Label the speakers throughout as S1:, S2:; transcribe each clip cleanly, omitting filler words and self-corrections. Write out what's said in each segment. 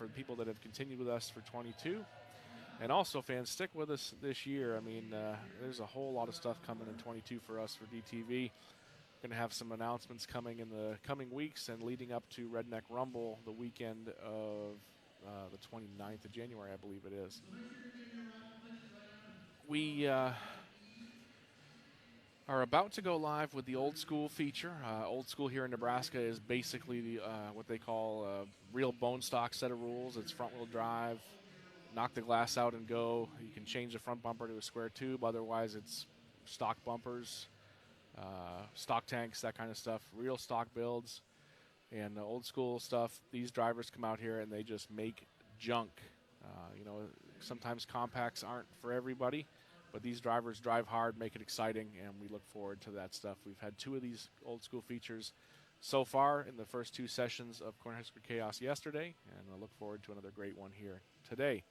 S1: for the people that have continued with us for 22. And also, fans, stick with us this year. I mean, there's a whole lot of stuff coming in 22 for us for DTV. Going to have some announcements coming in the coming weeks and leading up to Redneck Rumble the weekend of the 29th of January, I believe it is. We are about to go live with the Old School feature. Old School here in Nebraska is basically the what they call a real bone stock set of rules. It's front-wheel drive, knock the glass out and go. You can change the front bumper to a square tube. Otherwise, it's stock bumpers, stock tanks, that kind of stuff, real stock builds. And Old School stuff, these drivers come out here and they just make junk. Sometimes compacts aren't for everybody, but these drivers drive hard, make it exciting, and we look forward to that stuff. We've had 2 of these Old School features so far in the first 2 sessions of Cornhusker Chaos yesterday, and I look forward to another great one here today.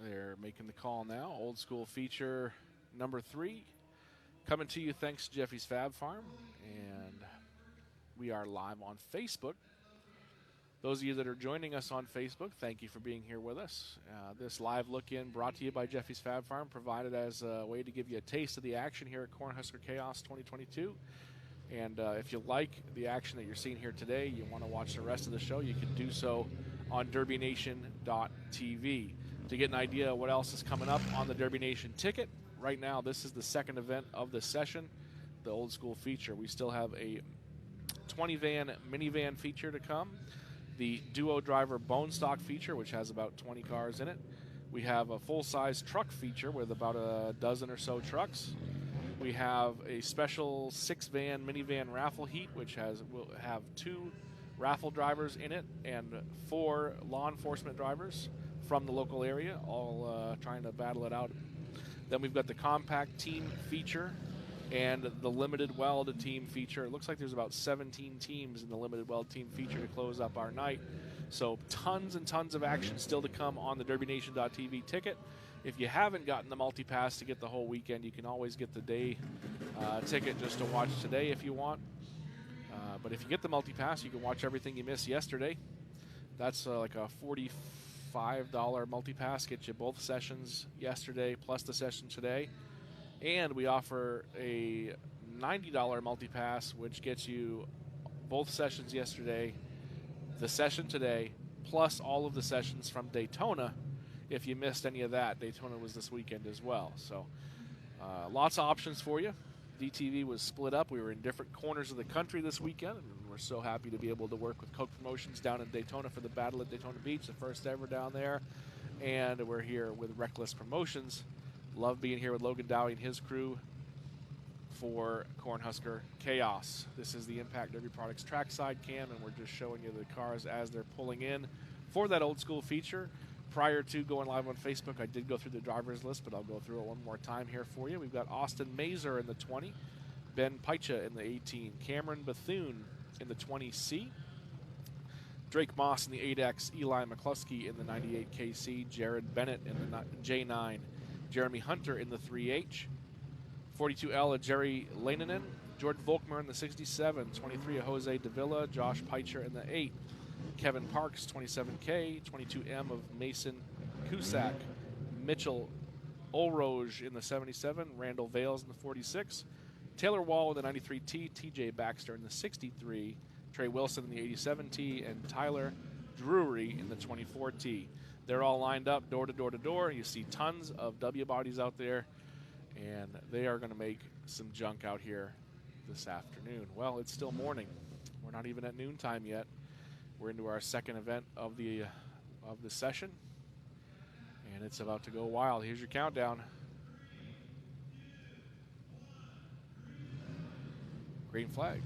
S1: They're making the call now. Old School feature number 3. Coming to you thanks to Jeffy's Fab Farm. And we are live on Facebook. Those of you that are joining us on Facebook, thank you for being here with us. This live look-in brought to you by Jeffy's Fab Farm, provided as a way to give you a taste of the action here at Cornhusker Chaos 2022. And if you like the action that you're seeing here today, you want to watch the rest of the show, you can do so on DerbyNation.tv. To get an idea of what else is coming up on the Derby Nation ticket, right now this is the second event of the session, the Old School feature. We still have a 20-van minivan feature to come, the duo driver bone stock feature, which has about 20 cars in it. We have a full-size truck feature with about a dozen or so trucks. We have a special 6-van minivan raffle heat, which will have 2 raffle drivers in it and 4 law enforcement drivers from the local area, all trying to battle it out. Then we've got the compact team feature and the limited weld team feature. It looks like there's about 17 teams in the limited weld team feature to close up our night. So tons and tons of action still to come on the DerbyNation.tv ticket. If you haven't gotten the multi-pass to get the whole weekend, you can always get the day ticket just to watch today if you want. But if you get the multi-pass, you can watch everything you missed yesterday. That's like a $45 multi-pass, gets you both sessions yesterday plus the session today. And we offer a $90 multi-pass, which gets you both sessions yesterday, the session today, plus all of the sessions from Daytona. If you missed any of that, Daytona was this weekend as well. So lots of options for you. DTV was split up. We were in different corners of the country this weekend, and we're so happy to be able to work with Coke Promotions down in Daytona for the Battle at Daytona Beach, the first ever down there. And we're here with Reckless Promotions. Love being here with Logan Dowie and his crew for Cornhusker Chaos. This is the Impact Derby Products trackside cam, and we're just showing you the cars as they're pulling in for that Old School feature. Prior to going live on Facebook, I did go through the driver's list, but I'll go through it one more time here for you. We've got Austin Mazer in the 20, Ben Peicha in the 18, Cameron Bethune in the 20C, Drake Moss in the 8X, Eli McCluskey in the 98 KC, Jared Bennett in the J9, Jeremy Hunter in the 3H, 42L Jerry Lainanen, Jordan Volkmer in the 67, 23 Jose Davila, Josh Peicher in the 8, Kevin Parks, 27K, 22M of Mason Cusack, Mitchell Olroge in the 77, Randall Vales in the 46, Taylor Wall in the 93T, TJ Baxter in the 63, Trey Wilson in the 87T, and Tyler Drury in the 24T. They're all lined up door to door to door. You see tons of W bodies out there, and they are going to make some junk out here this afternoon. Well, it's still morning. We're not even at noontime yet. We're into our second event of the session, and it's about to go wild. Here's your countdown. Green flag.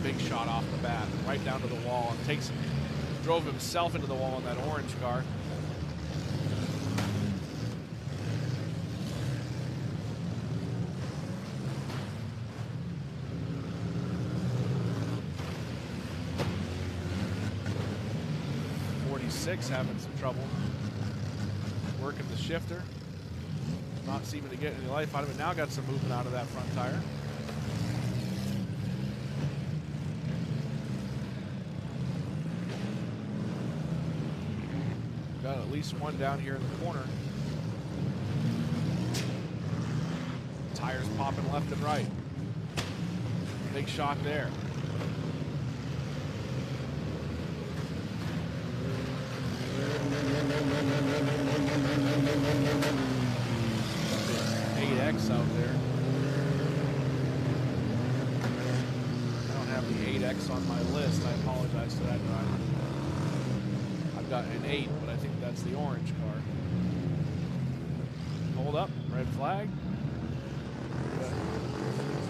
S1: Big shot off the bat, right down to the wall, and drove himself into the wall in that orange car. 36 having some trouble working the shifter. Not seeming to get any life out of it. Now got some movement out of that front tire. Got at least one down here in the corner. Tires popping left and right. Big shot there. Big 8X out there. I don't have the 8X on my list. I apologize to that driver. I've got an 8, but I think that's the orange car. Hold up, red flag.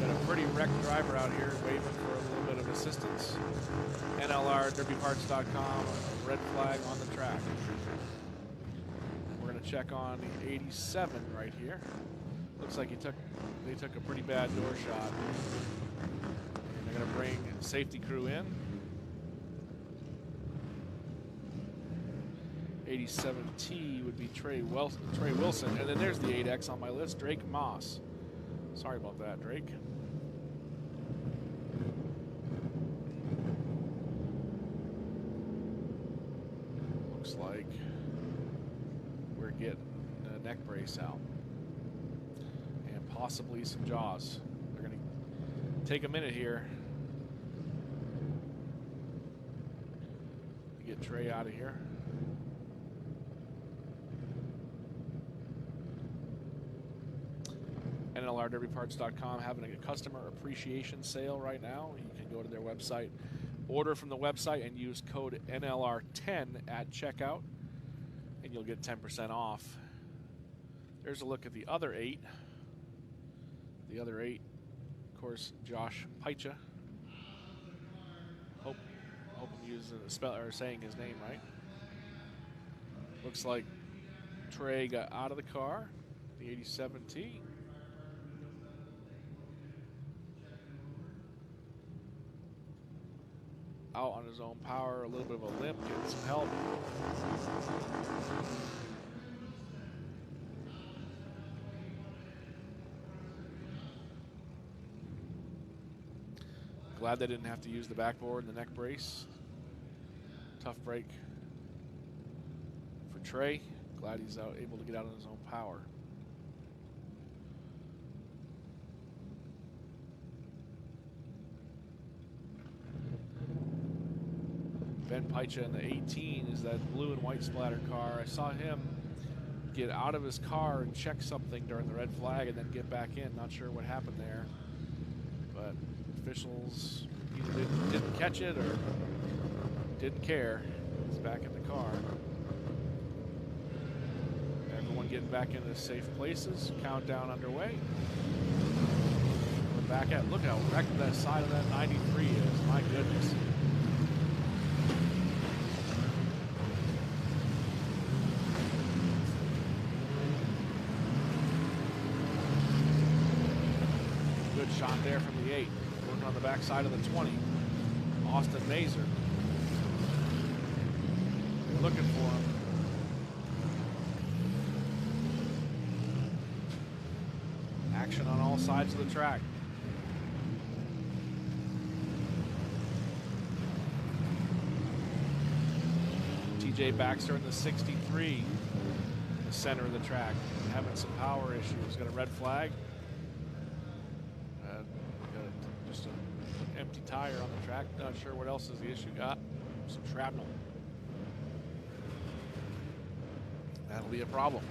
S1: Got a pretty wrecked driver out here waving for a little bit of assistance. NLR, derbyparts.com, red flag on the track. We're going to check on the 87 right here. Looks like they took a pretty bad door shot. And they're going to bring safety crew in. 87T would be Trey Wilson. And then there's the 8X on my list, Drake Moss. Sorry about that, Drake. Looks like we're getting a neck brace out. And possibly some jaws. They're going to take a minute here to get Trey out of here. NLRDerbyparts.com having a customer appreciation sale right now. You can go to their website, order from the website, and use code NLR10 at checkout, and you'll get 10% off. There's a look at the other 8. The other 8, of course, Josh Paicha. Hope I'm using saying his name right. Looks like Trey got out of the car, the 87T. Out on his own power, a little bit of a limp, getting some help. Glad they didn't have to use the backboard and the neck brace. Tough break for Trey. Glad he's able to get out on his own power. Ben Paicha in the 18 is that blue and white splatter car. I saw him get out of his car and check something during the red flag and then get back in. Not sure what happened there, but officials either didn't catch it or didn't care. He's back in the car. Everyone getting back into safe places. Countdown underway. We're back at, look how wrecked that side of that 93 is. My goodness. Shot there from the 8. Working on the backside of the 20. Austin Mazer. They're looking for him. Action on all sides of the track. TJ Baxter in the 63. In the center of the track. Having some power issues. Got a red flag. Just an empty tire on the track. Not sure what else is the issue. Got some shrapnel. That'll be a problem.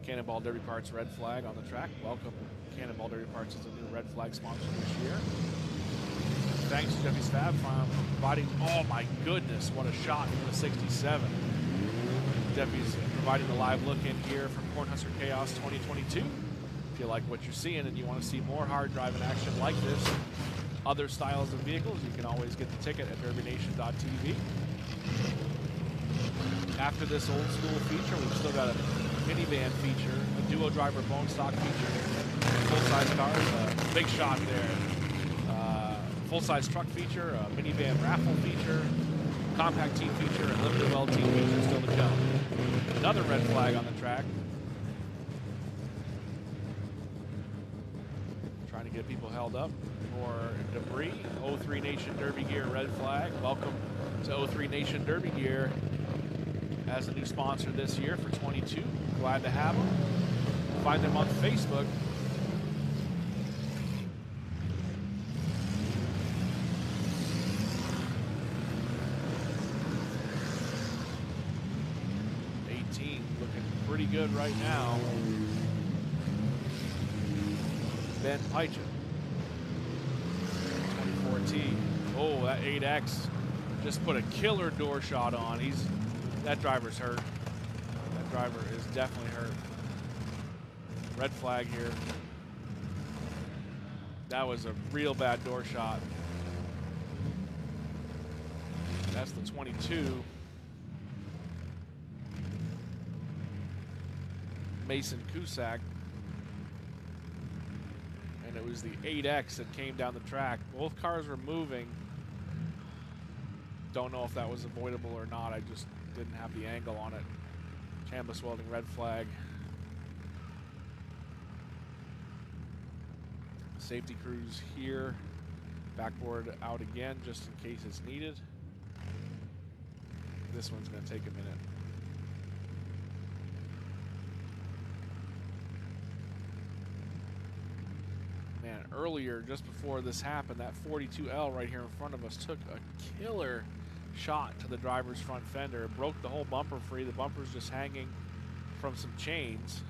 S1: Cannonball Derby Parts red flag on the track. Welcome. Cannonball Derby Parts is a new red flag sponsor this year. Thanks to Jeffy's Fab Farm for providing, oh my goodness, what a shot from the 67. Jeffy's providing the live look in here from Cornhusker Chaos 2022. If you like what you're seeing and you want to see more hard driving action like this, other styles of vehicles, you can always get the ticket at derbynation.tv. After this old school feature, we've still got a minivan feature, a duo driver bone stock feature, full-size cars, big shot there. Full-size truck feature, a minivan raffle feature, compact team feature and limited well team feature still to come. Another red flag on the track. Trying to get people held up for debris. 03 Nation Derby Gear red flag. Welcome to 03 Nation Derby Gear as a new sponsor this year for 22. Glad to have them. Find them on Facebook. Looking pretty good right now. Ben Peitchen, 24T. Oh, that 8X just put a killer door shot on. That driver's hurt. That driver is definitely hurt. Red flag here. That was a real bad door shot. That's the 22. Mason Cusack, and it was the 8X that came down the track. Both cars were moving. Don't know if that was avoidable or not. I just didn't have the angle on it. Chambers Welding red flag. Safety crews here. Backboard out again just in case it's needed. This one's going to take a minute. Man, earlier, just before this happened, that 42L right here in front of us took a killer shot to the driver's front fender. It broke the whole bumper free. The bumper's just hanging from some chains.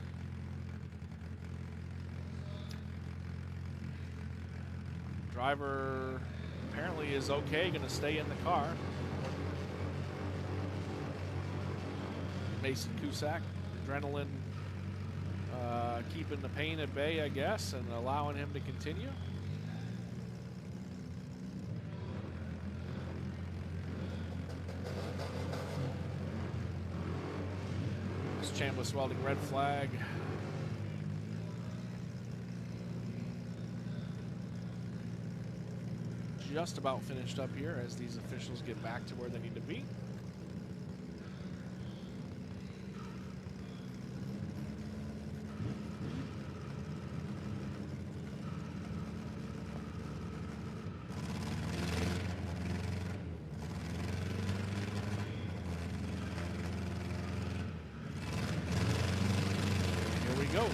S1: Driver apparently is okay, going to stay in the car. Mason Cusack, adrenaline keeping the pain at bay, I guess, and allowing him to continue. This Chambliss Welding red flag. Just about finished up here as these officials get back to where they need to be. Go.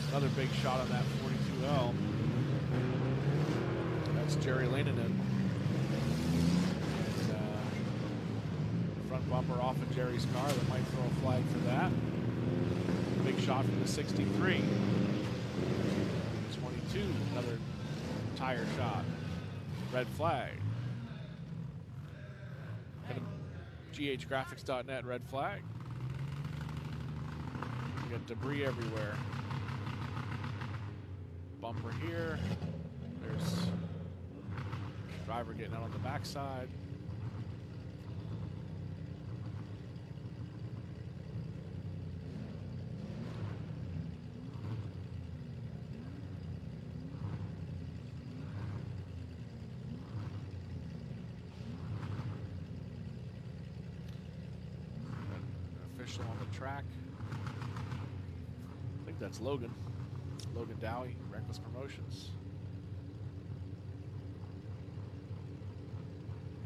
S1: Another big shot on that 42L. That's Jerry Lanenin. Front bumper off of Jerry's car. That might throw a flag for that. Big shot from the 63. 22, another tire shot. Red flag. GHgraphics.net red flag. You got debris everywhere. Bumper here. There's driver getting out on the backside. On the track. I think that's Logan Dowie, Reckless Promotions.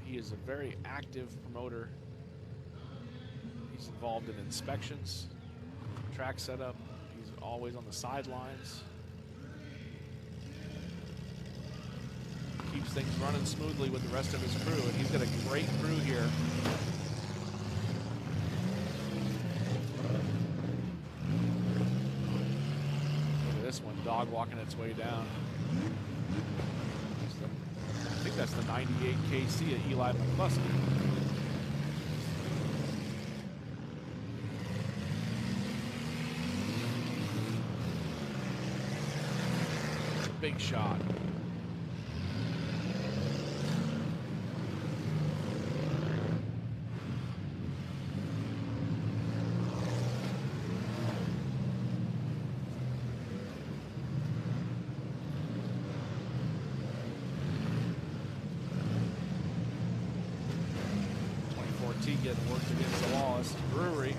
S1: He is a very active promoter. He's involved in inspections, track setup. He's always on the sidelines. Keeps things running smoothly with the rest of his crew, and he's got a great crew here. Dog walking its way down. I think that's the 98 KC at Eli McCluskey. Big shot. getting worked against the wall. This is Brewery.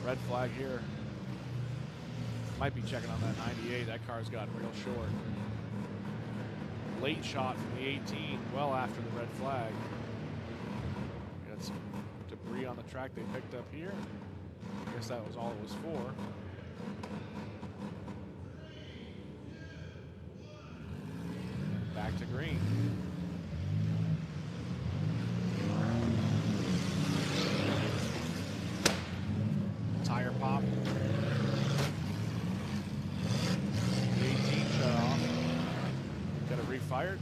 S1: Red flag here. Might be checking on that 98. That car's gotten real short. Late shot from the 18, well after the red flag. Got some debris on the track they picked up here. I guess that was all it was for. Back to green. Tire pop. The 18 shut off. Got it refired.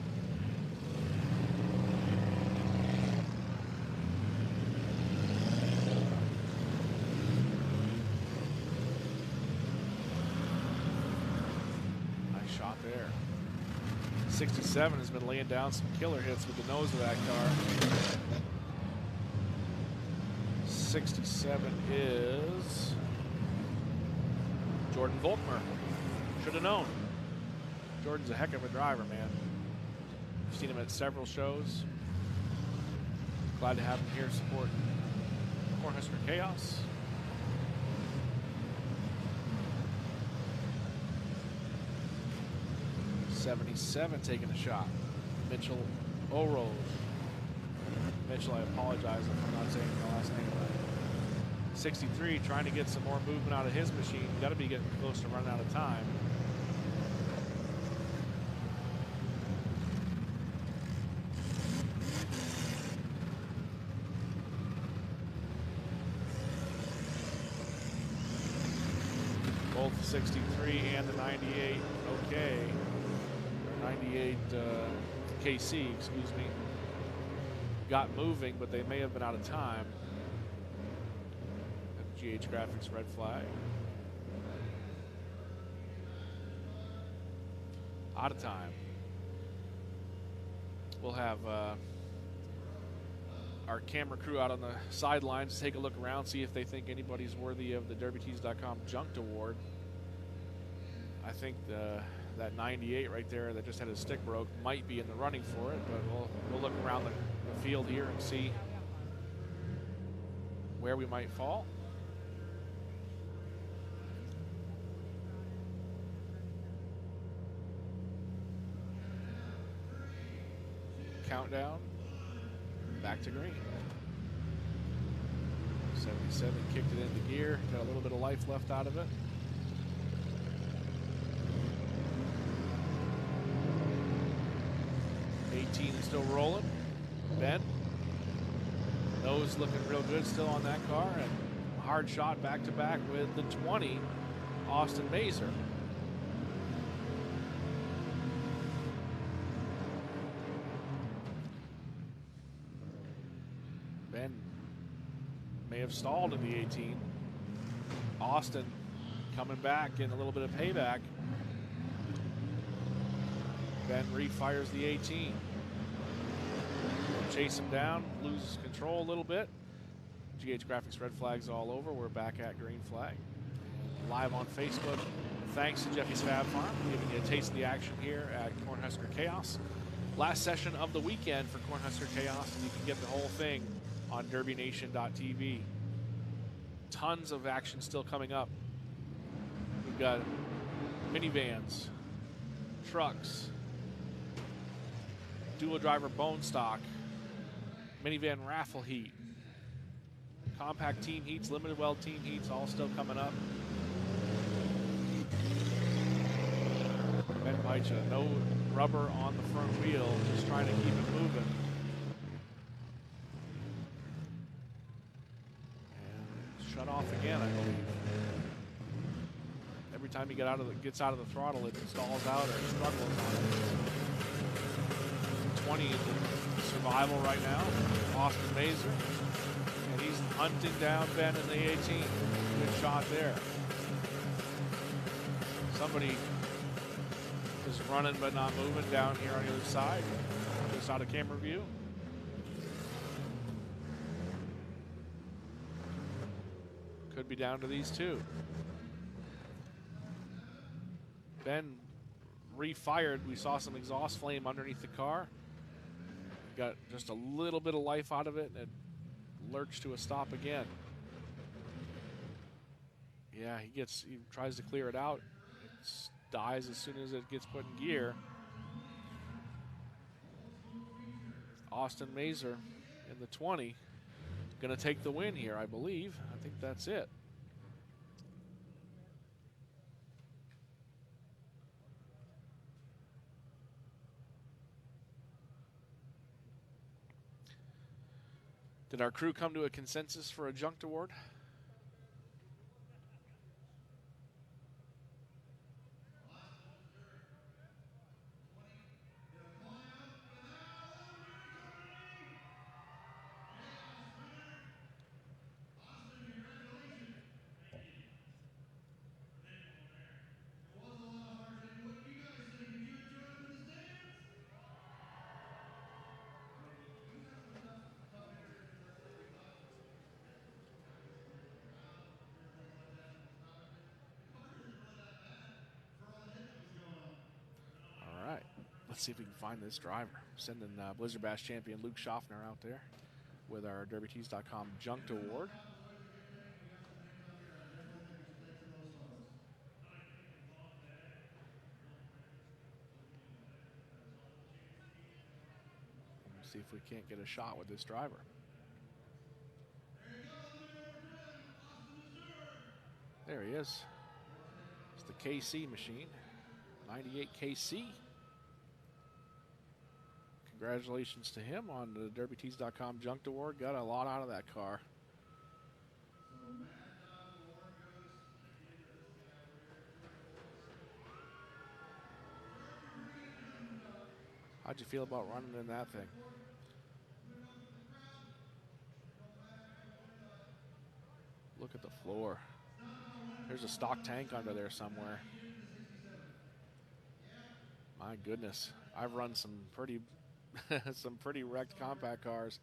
S1: Nice shot there. 67 has been laying down some killer hits with the nose of that car. 67 is Jordan Volkmer. Should have known. Jordan's a heck of a driver, man. I've seen him at several shows. Glad to have him here supporting Cornhusker Chaos. '77 taking a shot. Mitchell Orose. Mitchell, I apologize if I'm not saying your last name right. 63 trying to get some more movement out of his machine. Got to be getting close to running out of time. Both the 63 and the 98, okay. 98 KC, excuse me, got moving, but they may have been out of time. GH Graphics red flag. Out of time. We'll have our camera crew out on the sidelines take a look around, see if they think anybody's worthy of the DerbyTees.com Junked Award. I think that 98 right there that just had his stick broke might be in the running for it, but we'll look around the field here and see where we might fall. Countdown, back to green. 77 kicked it into gear, got a little bit of life left out of it. Is still rolling. Ben. Nose looking real good still on that car, and hard shot back to back with the 20, Austin Mazer. Ben may have stalled in the 18. Austin coming back, getting a little bit of payback. Ben refires the 18. Chase him down, loses control a little bit. GH Graphics red flags all over. We're back at green flag. Live on Facebook. Thanks to Jeffy's Fab Farm, giving you a taste of the action here at Cornhusker Chaos. Last session of the weekend for Cornhusker Chaos, and you can get the whole thing on DerbyNation.tv. Tons of action still coming up. We've got minivans, trucks, dual driver bone stock, minivan raffle heat, compact team heats, limited weld team heats, all still coming up. Ben Peicha, no rubber on the front wheel, just trying to keep it moving. And shut off again, I believe. Every time he gets out of the throttle, it stalls out or struggles on it. 20 in survival right now, Austin Mazer, and he's hunting down Ben in the 18. Good shot there. Somebody is running but not moving down here on the other side, just out of camera view. Could be down to these two. Ben refired. We saw some exhaust flame underneath the car. Got just a little bit of life out of it, and it lurched to a stop again. Yeah, he tries to clear it out. It dies as soon as it gets put in gear. Austin Mazer in the 20. Going to take the win here, I believe. I think that's it. Did our crew come to a consensus for a Junked Award? Let's see if we can find this driver. Sending Blizzard Bash champion Luke Schaffner out there with our DerbyTees.com Junked Award. Let's see if we can't get a shot with this driver. There he is. It's the KC machine. 98 KC. Congratulations to him on the DerbyTees.com Junked Award. Got a lot out of that car. How'd you feel about running in that thing? Look at the floor. There's a stock tank under there somewhere. My goodness. I've run some pretty some pretty wrecked compact cars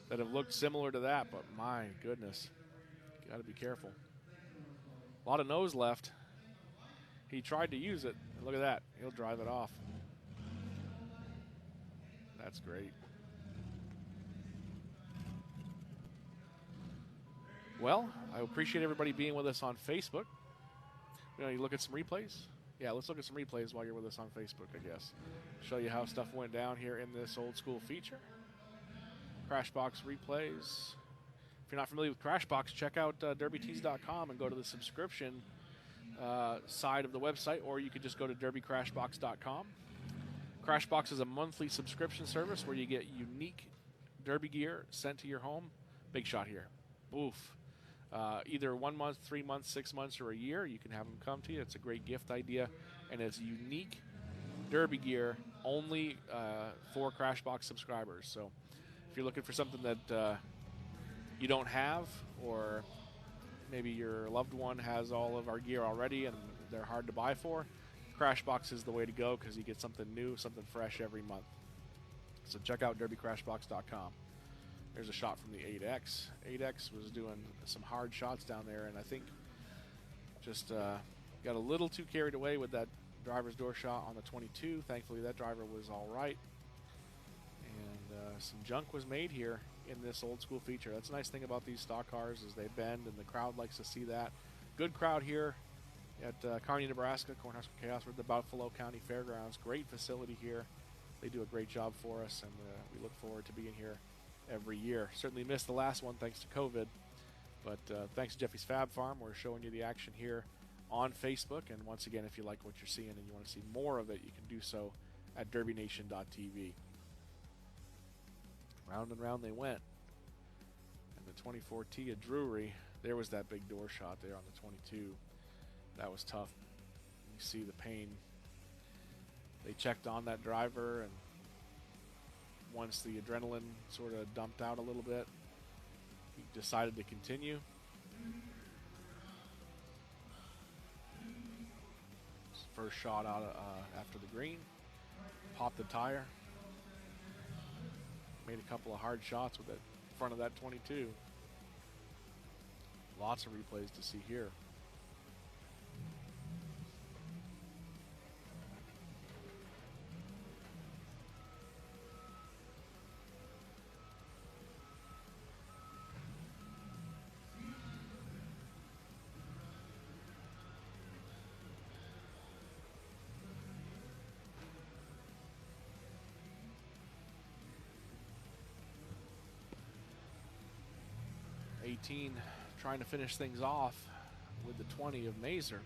S1: that have looked similar to that, but my goodness, got to be careful. A lot of nose left. He tried to use it. Look at that. He'll drive it off. That's great. Well, I appreciate everybody being with us on Facebook. You look at some replays? Yeah, let's look at some replays while you're with us on Facebook, I guess. Show you how stuff went down here in this old school feature. Crashbox replays. If you're not familiar with Crashbox, check out DerbyTees.com and go to the subscription side of the website, or you could just go to DerbyCrashbox.com. Crashbox is a monthly subscription service where you get unique Derby gear sent to your home. Big shot here. Oof. Either 1 month, 3 months, 6 months, or a year. You can have them come to you. It's a great gift idea, and it's unique Derby gear only for Crashbox subscribers. So if you're looking for something that you don't have, or maybe your loved one has all of our gear already and they're hard to buy for, Crashbox is the way to go because you get something new, something fresh every month. So check out DerbyCrashbox.com. There's a shot from the 8X. 8X was doing some hard shots down there, and I think just got a little too carried away with that driver's door shot on the 22. Thankfully, that driver was all right. And some junk was made here in this old school feature. That's a nice thing about these stock cars is they bend, and the crowd likes to see that. Good crowd here at Kearney, Nebraska, Cornhusker Chaos. We're at the Buffalo County Fairgrounds. Great facility here. They do a great job for us, and we look forward to being here every year. Certainly missed the last one thanks to COVID, but thanks to Jeffy's Fab Farm, we're showing you the action here on Facebook. And once again, if you like what you're seeing and you want to see more of it, you can do so at derbynation.tv. Round and round they went. And the 24 Tia Drury, there was that big door shot there on the 22. That was tough. You see the pain. They checked on that driver, and once the adrenaline sort of dumped out a little bit, he decided to continue. First shot out after the green. Popped the tire. Made a couple of hard shots with it in front of that 22. Lots of replays to see here. 19 trying to finish things off with the 20 of Mazer.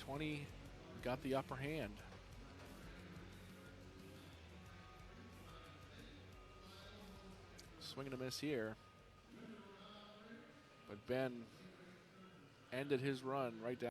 S1: 20 got the upper hand. Swing and a miss here. But Ben ended his run right down.